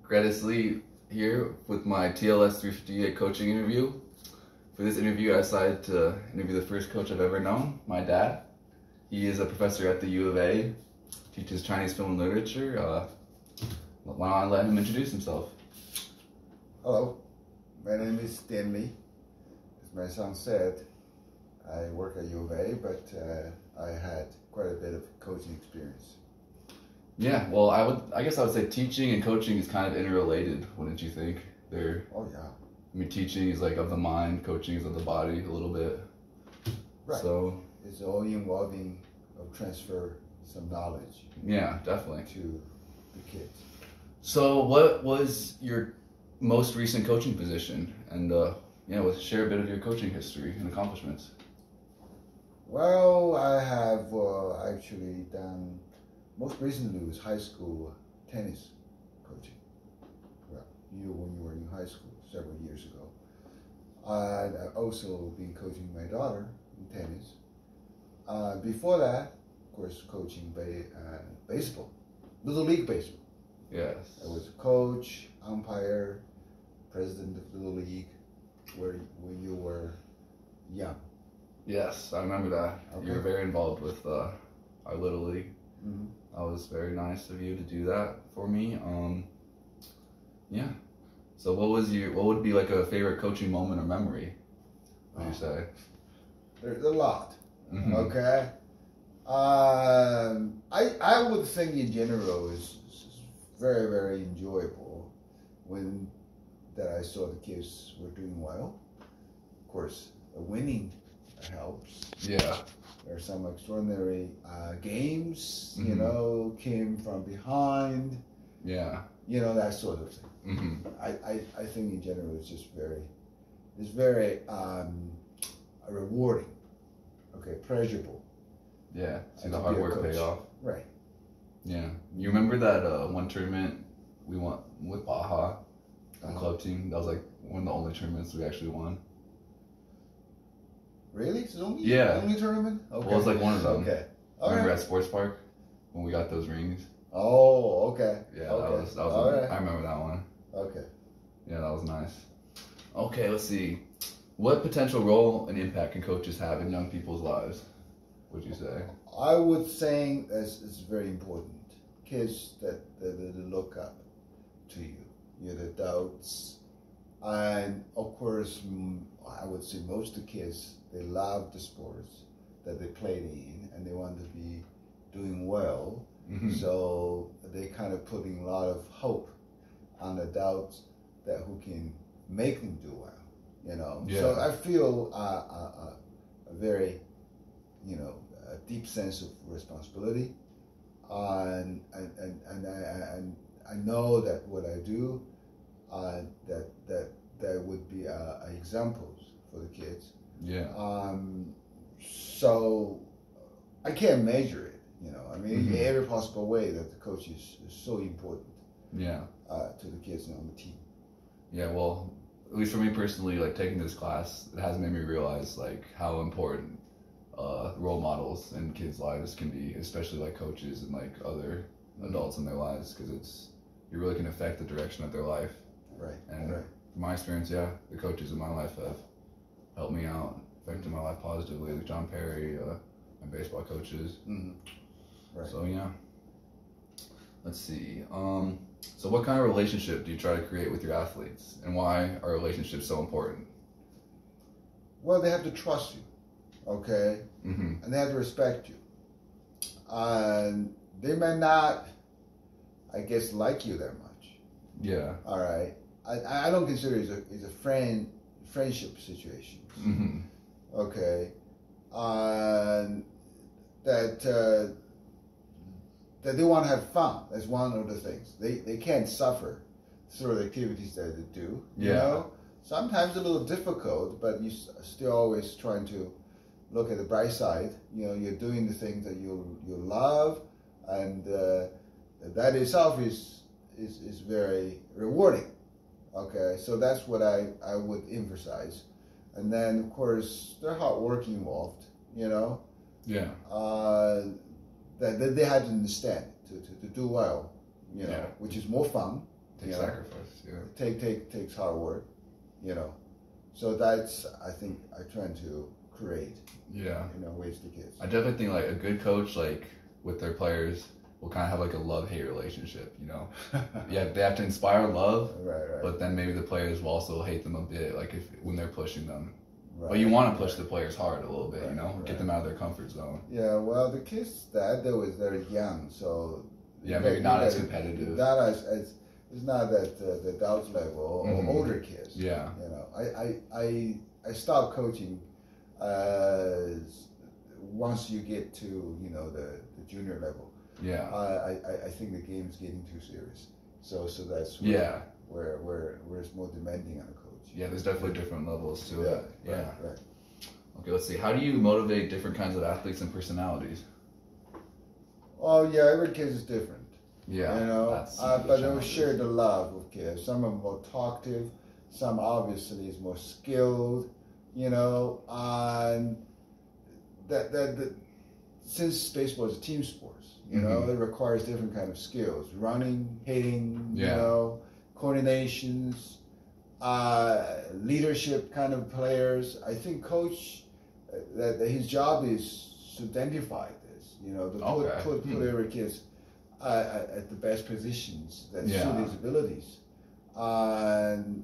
Dian Li here with my TLS 358 coaching interview. For this interview, I decided to interview the first coach I've ever known, my dad. He is a professor at the U of A, teaches Chinese film and literature. Why don't I let him introduce himself? Hello, my name is Dian Li. As my son said, I work at U of A, but I had quite a bit of coaching experience. Yeah, well, I guess I would say teaching and coaching is kind of interrelated, wouldn't you think? Oh yeah. I mean, teaching is like of the mind, coaching is of the body a little bit. Right. So it's all involving of transfer some knowledge. Yeah, definitely. To the kids. So what was your most recent coaching position? And share a bit of your coaching history and accomplishments. Well, I have actually done, most recently was high school tennis coaching. Well, when you were in high school several years ago. I've also been coaching my daughter in tennis. Before that, of course, coaching baseball, Little League baseball. Yes. I was a coach, umpire, president of Little League, when you were young. Yes, I remember that. Okay. You were very involved with our Little League. Mm-hmm. That was very nice of you to do that for me. Yeah. So what would be like a favorite coaching moment or memory, would you say? There's a lot. Mm-hmm. Okay. I would think in general is very, very enjoyable when that I saw the kids were doing well. Of course, winning helps. Yeah. There are some extraordinary games, mm-hmm. Came from behind. Yeah. That sort of thing. Mm-hmm. I think in general it's very rewarding. Okay, pleasurable. Yeah. See the hard work pay off. Right. Yeah. You remember that one tournament we won with Baja, the club team? That was like one of the only tournaments we actually won. Really? It's the only tournament? Okay. Well, it was like one of them. Okay. Remember at Sports Park when we got those rings? Oh, okay. Yeah, okay. that was I remember that one. Okay. Yeah, that was nice. Okay, let's see. What potential role and impact can coaches have in young people's lives, would you say? I would say it's very important. Kids that look up to you, the adults. And of course, I would say most of the kids, they love the sports that they played in and they want to be doing well. Mm-hmm. So they kind of putting a lot of hope on adults who can make them do well, Yeah. So I feel a very, a deep sense of responsibility, and I know that what I do, that would be examples for the kids. Yeah. So I can't measure it. Mm-hmm. Every possible way that the coach is so important. Yeah. To the kids on the team. Yeah, well, at least for me personally, like taking this class, it has made me realize like how important role models in kids' lives can be, especially like coaches and like other adults in their lives, because you really can affect the direction of their life. Right. And right. From my experience, yeah, the coaches in my life have helped me out, affected my life positively, like John Perry, my baseball coaches. Mm-hmm. Right. So yeah. Let's see. So what kind of relationship do you try to create with your athletes, and why are relationships so important? Well, they have to trust you, okay? Mm-hmm. And they have to respect you. And they may not, I guess, like you that much. Yeah. All right. I don't consider it as a friendship situation. Mm-hmm. Okay. That they want to have fun. That's one of the things. They can't suffer through the activities that they do. Yeah. Sometimes a little difficult, but you still always trying to look at the bright side. You're doing the things that you love, and that itself is very rewarding. Okay, so that's what I would emphasize. And then of course there's hard work involved. Yeah. That they had to understand to do well, Yeah. which is more fun Takes sacrifice. Yeah. Takes hard work. You know, so that's I think I try to create. Yeah. You know, ways the kids. I definitely think like a good coach like with their players will kind of have like a love-hate relationship, you know. Yeah, they have to inspire love, right. But then maybe the players will also hate them a bit, like when they're pushing them. Right. But you want to push the players hard a little bit, you know, Right. get them out of their comfort zone. Yeah, well, the kids that though is very young, so maybe not as competitive. Not as it's not at the adult level or older kids. Yeah, you know, I stopped coaching once you get to the junior level. Yeah, I think the game's getting too serious. So that's where it's more demanding on a coach. Yeah, there's definitely different levels to it. Yeah. Right. Okay, let's see. How do you motivate different kinds of athletes and personalities? Oh yeah, every kid is different. Yeah, you know, but they will share the love with kids. Some are more talkative, some obviously is more skilled. You know, and that since baseball is a team sport, you know, it requires different kind of skills: running, hitting, you know, coordinations, leadership kind of players. I think coach that his job is to identify this. You know, to put every kids at the best positions that suit his abilities, and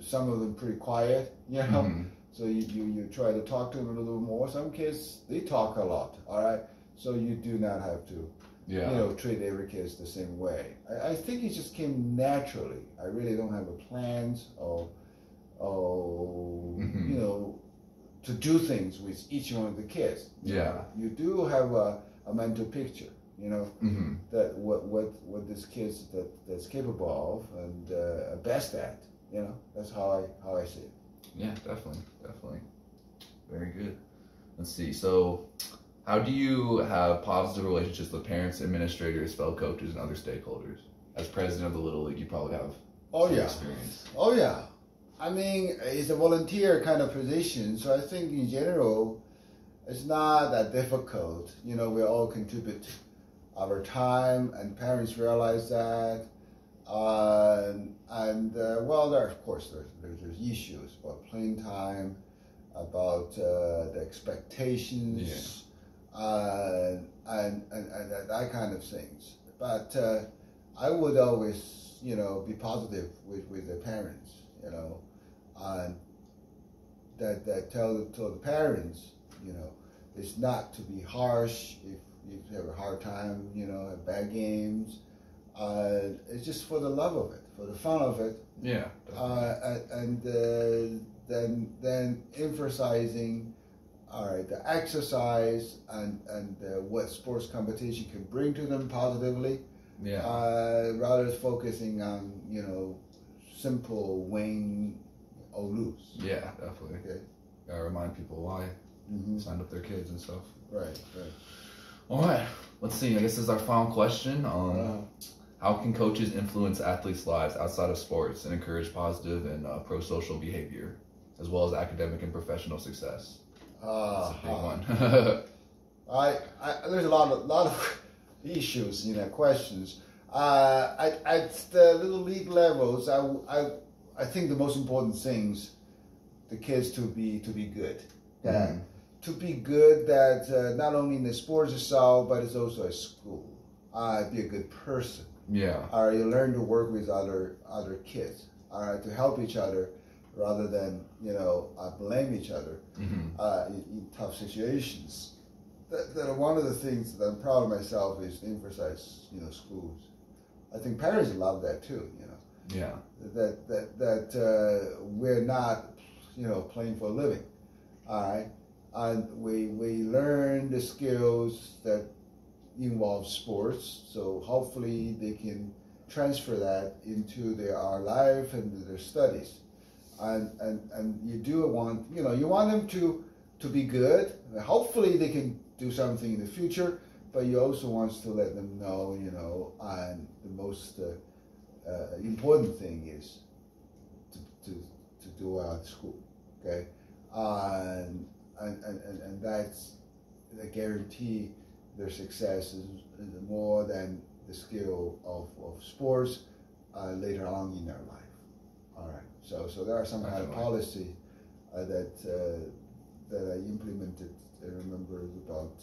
some of them pretty quiet, you know. So you try to talk to them a little more. Some kids they talk a lot, all right. So you do not have to, you know, treat every kid the same way. I think it just came naturally. I really don't have a plans or you know, to do things with each one of the kids. You do have a mental picture, you know, that what this kid's that's capable of and best at. You know, that's how I see it. Yeah, definitely. Very good. Let's see. So, how do you have positive relationships with parents, administrators, fellow coaches, and other stakeholders? As president of the Little League, you probably have experience. Oh yeah. I mean, it's a volunteer kind of position, so I think in general, it's not that difficult. You know, we all contribute our time, and parents realize that. Well, there of course there's issues about playing time, about the expectations, and that kind of things. But I would always, you know, be positive with the parents, you know, and that tell the parents, you know, it's not to be harsh if you have a hard time, you know, have bad games. It's just for the love of it, for the fun of it. Yeah. Then emphasizing, all right, the exercise and what sports competition can bring to them positively. Yeah. Rather than focusing on, you know, simple win or lose. Yeah, definitely. Okay. Gotta remind people why signed up their kids and stuff. Right. All right. Let's see. I guess this is our final question. How can coaches influence athletes' lives outside of sports and encourage positive and pro-social behavior, as well as academic and professional success? That's a big one. There's a lot of issues in that questions. At the Little League levels, I think the most important things the kids to be good. To be good that not only in the sports itself, but it's also at school. Be a good person. Yeah. You learn to work with other kids. To help each other rather than, you know, blame each other in tough situations. That one of the things that I'm proud of myself is to emphasize, you know, schools. I think parents love that too, you know. Yeah. That we're not, you know, playing for a living. All right. And we learn the skills that involve sports, so hopefully they can transfer that into our life and their studies. And you do want, you know, you want them to be good. Hopefully they can do something in the future, but you also want to let them know, you know, and the most important thing is to do well at school, okay? And that's the guarantee their success is more than the skill of sports later on in their life. All right. So there are some kind of policy that I implemented. I remember about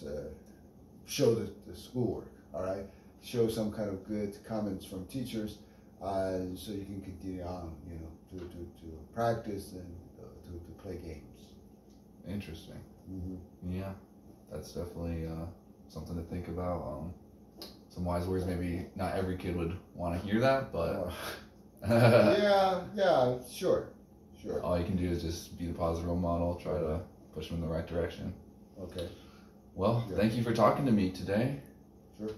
show the schoolwork. All right. Show some kind of good comments from teachers, so you can continue on, to practice and to play games. Interesting. Mm-hmm. Yeah, that's definitely something to think about. Some wise words. Maybe not every kid would want to hear that, but yeah, sure. All you can do is just be the positive role model. Try to push them in the right direction. Okay. Well, thank you for talking to me today. Sure.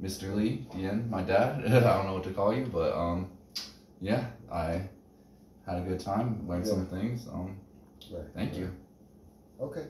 Mr. Li, Dian, my dad. I don't know what to call you, but yeah, I had a good time, learned some things. Right. Thank you. Okay.